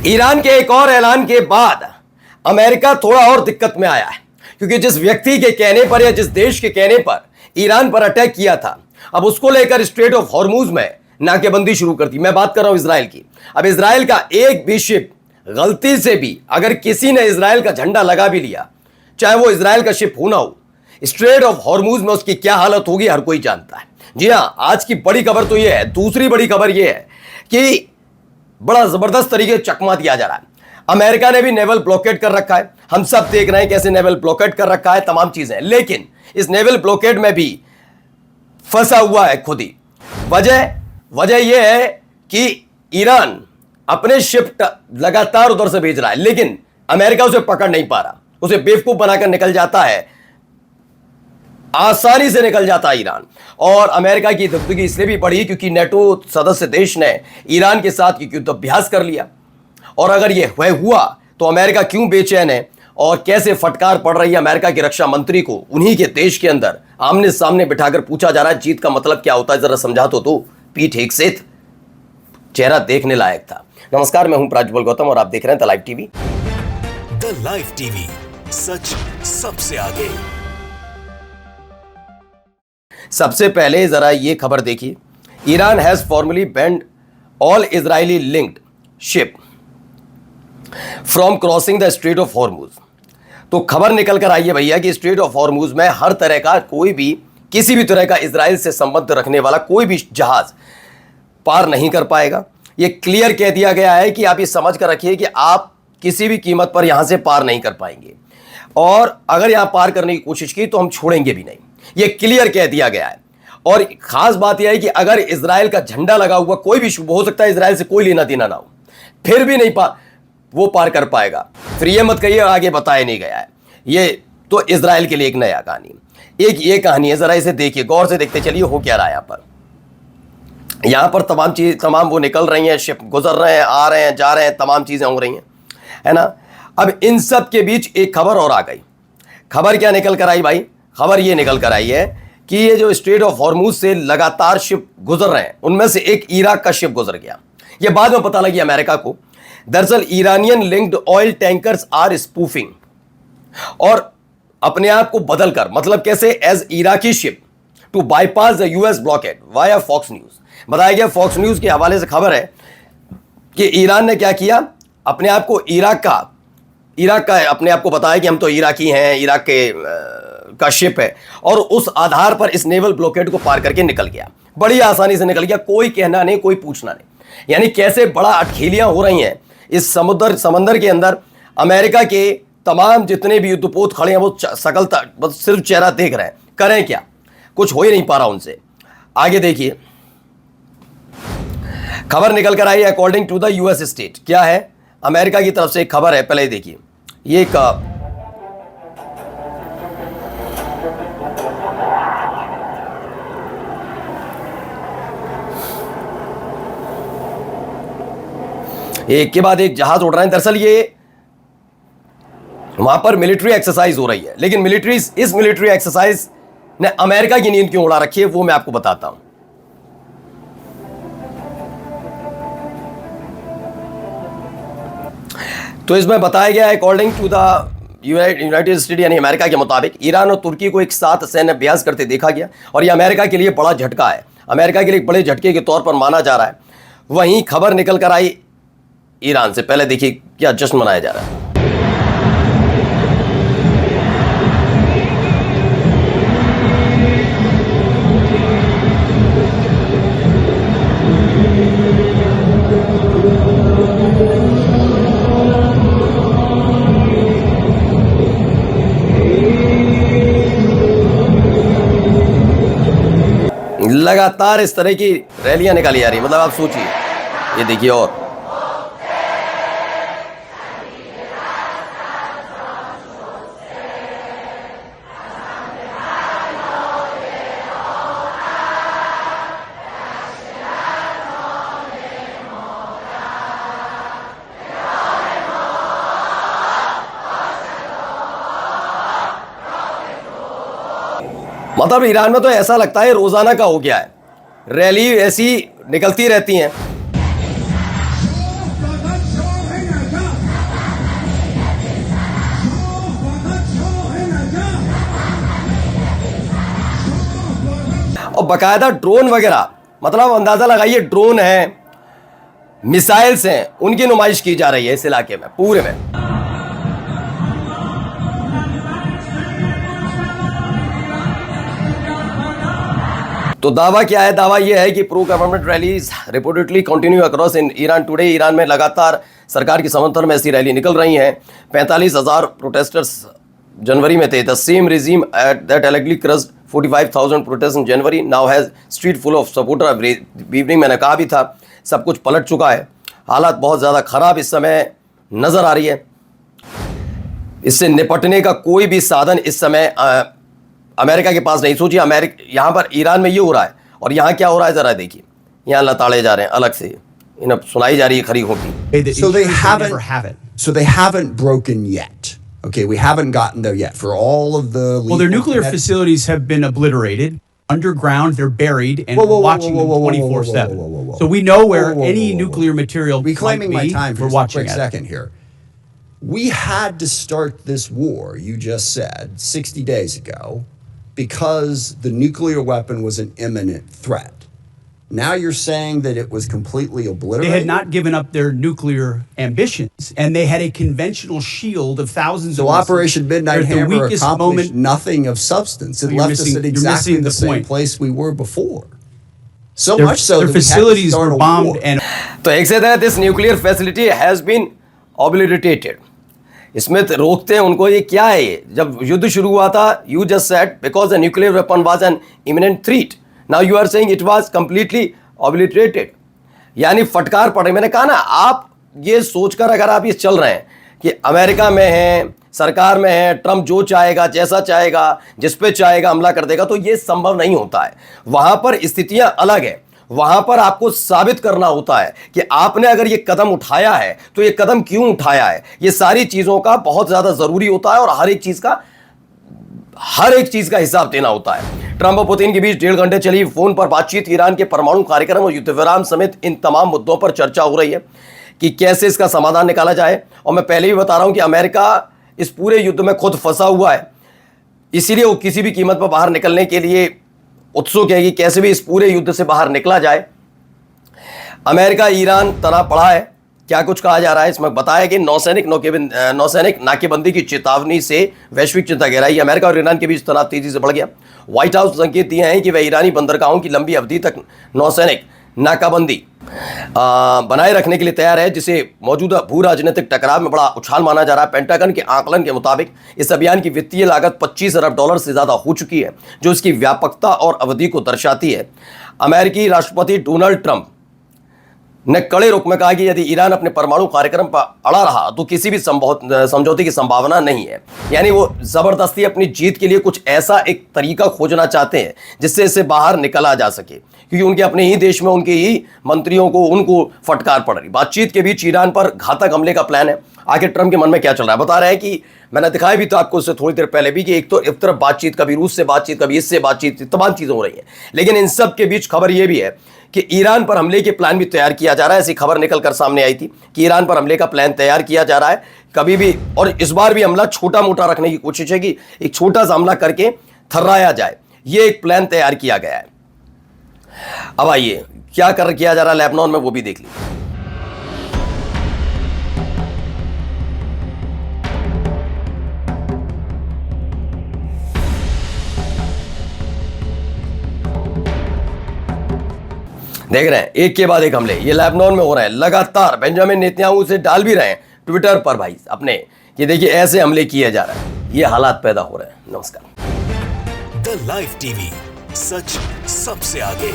Iran के एक और ऐलान के बाद अमेरिका थोड़ा और दिक्कत में आया है, क्योंकि जिस व्यक्ति के कहने पर या जिस देश के कहने पर ईरान पर अटैक किया था, अब उसको लेकर स्ट्रेट ऑफ हॉर्मूज में नाकेबंदी शुरू कर दी। मैं बात कर रहा हूं इजराइल की। अब इजराइल का एक भी शिप गलती से भी अगर किसी ने इजराइल का झंडा लगा भी लिया, चाहे वो इजराइल का शिप हो ना हो, स्ट्रेट ऑफ हॉर्मूज में उसकी क्या हालत होगी हर कोई जानता है। जी हां, आज की बड़ी खबर तो यह है। दूसरी बड़ी खबर यह है कि बड़ा जबरदस्त तरीके से चकमा दिया जा रहा है। अमेरिका ने भी नेवल ब्लॉकेड कर रखा है। हम सब देख रहे हैं कैसे नेवल ब्लॉकेड कर रखा है, तमाम चीजें। लेकिन इस नेवल ब्लॉकेड में भी फंसा हुआ है खुद ही। वजह यह है कि ईरान अपने शिप लगातार उधर से भेज रहा है, लेकिन अमेरिका उसे पकड़ नहीं पा रहा। उसे बेवकूफ बनाकर निकल जाता है, आसानी से निकल जाता है ईरान। और अमेरिका की दबदगी इसलिए भी बढ़ी क्योंकि नेटो सदस्य देश ने ईरान के साथ युद्धाभ्यास कर लिया। और अगर यह हुआ तो अमेरिका क्यों बेचैन है और कैसे फटकार पड़ रही है अमेरिका के रक्षा मंत्री को, उन्हीं के देश के अंदर आमने सामने बिठाकर पूछा जा रहा है जीत का मतलब क्या होता है, जरा समझा तो पीठ एक से चेहरा देखने लायक था। नमस्कार, मैं हूं प्राज्वल गौतम और आप देख रहे हैं the live TV. The live TV, सच सबसे आगे। सबसे पहले जरा ये खबर देखिए। Iran has formally banned all Israeli linked ship from crossing the strait of Hormuz. तो खबर निकल कर आई है भैया कि स्ट्रेट ऑफ हॉर्मूज में हर तरह का कोई भी किसी भी तरह का इजराइल से संबंध रखने वाला कोई भी जहाज पार नहीं कर पाएगा। ये क्लियर कह दिया गया है कि आप ये समझ कर रखिए कि आप किसी भी कीमत पर यहां से पार नहीं कर पाएंगे, और अगर यहां पार करने की कोशिश की तो हम छोड़ेंगे भी नहीं। ये क्लियर कह दिया गया है। और खास बात यह है कि अगर इजराइल का झंडा लगा हुआ कोई भी शुभ, हो सकता है इजराइल से कोई लेना देना ना हो, फिर भी नहीं वो पार कर पाएगा। फिर ये मत कहिए आगे बताया नहीं गया है। ये तो इजराइल के लिए एक नया कहानी, एक ये कहानी है। जरा इसे देखिए, गौर से देखते चलिए हो क्या रहा है यहां पर तमाम वो निकल रही हैं, शिप गुजर रहे हैं, आ रहे हैं, जा रहे हैं, तमाम चीजें हो रही हैं, है ना। अब इन सब के बीच एक खबर और आ गई। खबर क्या निकल कर आई भाई? खबर ये निकल कर आई है कि ये जो स्ट्रेट ऑफ हॉर्मूज से लगातार शिप गुजर रहे हैं, उनमें से एक इराक का शिप गुजर गया। ये बाद में पता लगी अमेरिका को। दरअसल Iranian linked oil tankers are spoofing, और अपने आप को बदलकर, मतलब कैसे, as Iraqi ship to bypass the US blockade via Fox News. बताया गया, फॉक्स न्यूज के हवाले से खबर है कि ईरान ने क्या किया, अपने आप को इराक का अपने आप को बताया कि हम तो इराकी हैं, इराक का शिप है, और उस आधार पर इस नेवल ब्लॉकेड को पार करके निकल गया। बड़ी आसानी से निकल गया, कोई कहना नहीं, कोई पूछना नहीं। यानी कैसे बड़ा अटखेलियां हो रही हैं इस समंदर के अंदर। अमेरिका के तमाम जितने भी युद्धपोत खड़े हैं वो सकलता बस सिर्फ चेहरा देख रहे हैं, करें क्या, कुछ हो ही नहीं पा रहा उनसे। आगे देखिए, खबर निकल कर आई है according to the US state. क्या है? अमेरिका की तरफ से एक खबर है, पहले देखिए। ये एक के बाद एक जहाज उड़ रहे हैं। दरअसल ये वहां पर मिलिट्री एक्सरसाइज हो रही है, लेकिन इस मिलिट्री एक्सरसाइज ने अमेरिका की नींद क्यों उड़ा रखी है वो मैं आपको बताता हूं। तो इसमें बताया गया है according to the United State यानी अमेरिका के मुताबिक ईरान और तुर्की को एक साथ सैन्य अभ्यास करते देखा गया, और यह अमेरिका के लिए बड़ा झटका है। अमेरिका के लिए बड़े झटके के तौर पर माना जा रहा है। वहीं खबर निकल कर आई ईरान से। पहले देखिए क्या जश्न मनाया जा रहा है। लगातार इस तरह की रैलियां निकाली जा रही, मतलब आप सोचिए। ये देखिए, और मतलब ईरान में तो ऐसा लगता है रोजाना का हो गया है, रैली ऐसी निकलती रहती हैं। बकायदा ड्रोन वगैरह, मतलब अंदाजा लगाइए ड्रोन है, मिसाइल्स हैं, उनकी नुमाइश की जा रही है इस इलाके में पूरे में। तो दावा क्या है? दावा यह है कि pro government rallies reportedly continue across in Iran today. Iran में लगातार सरकार के समर्थन में ऐसी रैली निकल रही हैं। 45,000 प्रोटेस्टर्स जनवरी में थे। The same regime at that allegedly crushed 45,000 protest in January now has street full of supporter. Evening मैंने कहा भी था, सब कुछ पलट चुका है। हालात बहुत ज़्यादा ख़राब इस समय नज़र आ रही है। इससे निपटने का कोई भी साधन इस समय अमेरिका के पास नहीं। सोचिए अमेरिका, यहाँ पर ईरान में ये हो रहा है और यहाँ क्या हो रहा है ज़रा देखिए। यहाँ लताड़े जा रहे हैं अलग से, इन्हें सुनाई जा रही है खरी होती। So they haven't broken yet. Okay, we haven't gotten there yet for all of the. Well, their nuclear facilities have been obliterated. Underground, they're buried, and we're watching them 24/7. So we know where any nuclear material might Reclaiming my be. time for We're just a watching quick it. second here. We had to start this war, you just said, 60 days ago, because the nuclear weapon was an imminent threat. Now you're saying that it was completely obliterated? They had not given up their nuclear ambitions, and they had a conventional shield of thousands So of missiles. Operation Midnight They're at the Hammer weakest accomplished moment. nothing of substance. It You're left us missing- at you're exactly missing the the same point. place we were before. So Their, much so their that we had to facilities start were a bombed, war. and तो एक से this nuclear facility has been obliterated. इसमें तो रोकते हैं उनको, ये क्या है? ये जब युद्ध शुरू हुआ था, you just said because the nuclear weapon was an imminent threat. Now you are saying it was completely obliterated, यानी फटकार पड़ रही। मैंने कहा ना, आप ये सोचकर अगर आप ये चल रहे हैं कि अमेरिका में हैं, सरकार में है, ट्रम्प जो चाहेगा, जैसा चाहेगा, जिस पे चाहेगा हमला कर देगा, तो ये संभव नहीं होता है। वहां पर स्थितियां अलग है। वहां पर आपको साबित करना होता है कि आपने अगर ये कदम उठाया है तो ये कदम क्यों उठाया है। ये सारी चीजों का बहुत ज्यादा जरूरी होता है और हर एक चीज का हिसाब देना होता है। ट्रंप और पुतिन के बीच 1.5 घंटे चली फोन पर बातचीत। ईरान के परमाणु कार्यक्रम और युद्ध विराम समेत इन तमाम मुद्दों पर चर्चा हो रही है कि कैसे इसका समाधान निकाला जाए। और मैं पहले भी बता रहा हूं कि अमेरिका इस पूरे युद्ध में खुद फंसा हुआ है, इसीलिए वो किसी भी कीमत पर बाहर निकलने के लिए उत्सुक है कि कैसे भी इस पूरे युद्ध से बाहर निकला जाए। अमेरिका ईरान तना पड़ा है। क्या कुछ कहा जा रहा है इसमें बताया कि नौसैनिक नाकेबंदी की चेतावनी से वैश्विक चिंता गहराई। अमेरिका और ईरान के बीच तनाव तेजी से बढ़ गया। व्हाइट हाउस संकेत दिए हैं कि वह ईरानी बंदरगाहों की लंबी अवधि तक नौसैनिक नाकाबंदी बनाए रखने के लिए तैयार है, जिसे मौजूदा भू राजनीतिक टकराव में बड़ा उछाल माना जा रहा है। पेंटागन के आकलन के मुताबिक इस अभियान की वित्तीय लागत $25 अरब से ज़्यादा हो चुकी है, जो इसकी व्यापकता और अवधि को दर्शाती है। अमेरिकी राष्ट्रपति डोनाल्ड ट्रंप ने कड़े रुख में कहा कि यदि ईरान अपने परमाणु कार्यक्रम पर अड़ा रहा तो किसी भी समझौते की संभावना नहीं है। यानी वो जबरदस्ती अपनी जीत के लिए कुछ ऐसा एक तरीका खोजना चाहते हैं जिससे इसे बाहर निकला जा सके, क्योंकि उनके अपने ही देश में उनके ही मंत्रियों को उनको फटकार पड़ रही। बातचीत के बीच ईरान पर घातक हमले का प्लान है। आखिर ट्रंप के मन में क्या चल रहा है? बता रहे हैं कि मैंने दिखाया भी था आपको उससे थोड़ी देर पहले भी कि एक तो एक तरफ बातचीत, कभी रूस से बातचीत, कभी इससे बातचीत, तमाम चीज़ें हो रही हैं। लेकिन इन सब के बीच खबर यह भी है कि ईरान पर हमले के प्लान भी तैयार किया जा रहा है। ऐसी खबर निकल कर सामने आई थी कि ईरान पर हमले का प्लान तैयार किया जा रहा है कभी भी, और इस बार भी हमला छोटा मोटा रखने की कोशिश है कि एक छोटा सा हमला करके थर्राया जाए। ये एक प्लान तैयार किया गया है। अब आइए क्या किया जा रहा है लेबनान में, वो भी देख लीजिए। देख रहे हैं एक के बाद एक हमले ये लेबनान में हो रहे हैं लगातार। बेंजामिन नेतन्याहू से डाल भी रहे हैं ट्विटर पर भाई अपने, ये देखिए ऐसे हमले किए जा रहे हैं, ये हालात पैदा हो रहे हैं। नमस्कार। द लाइव टीवी, सच सबसे आगे।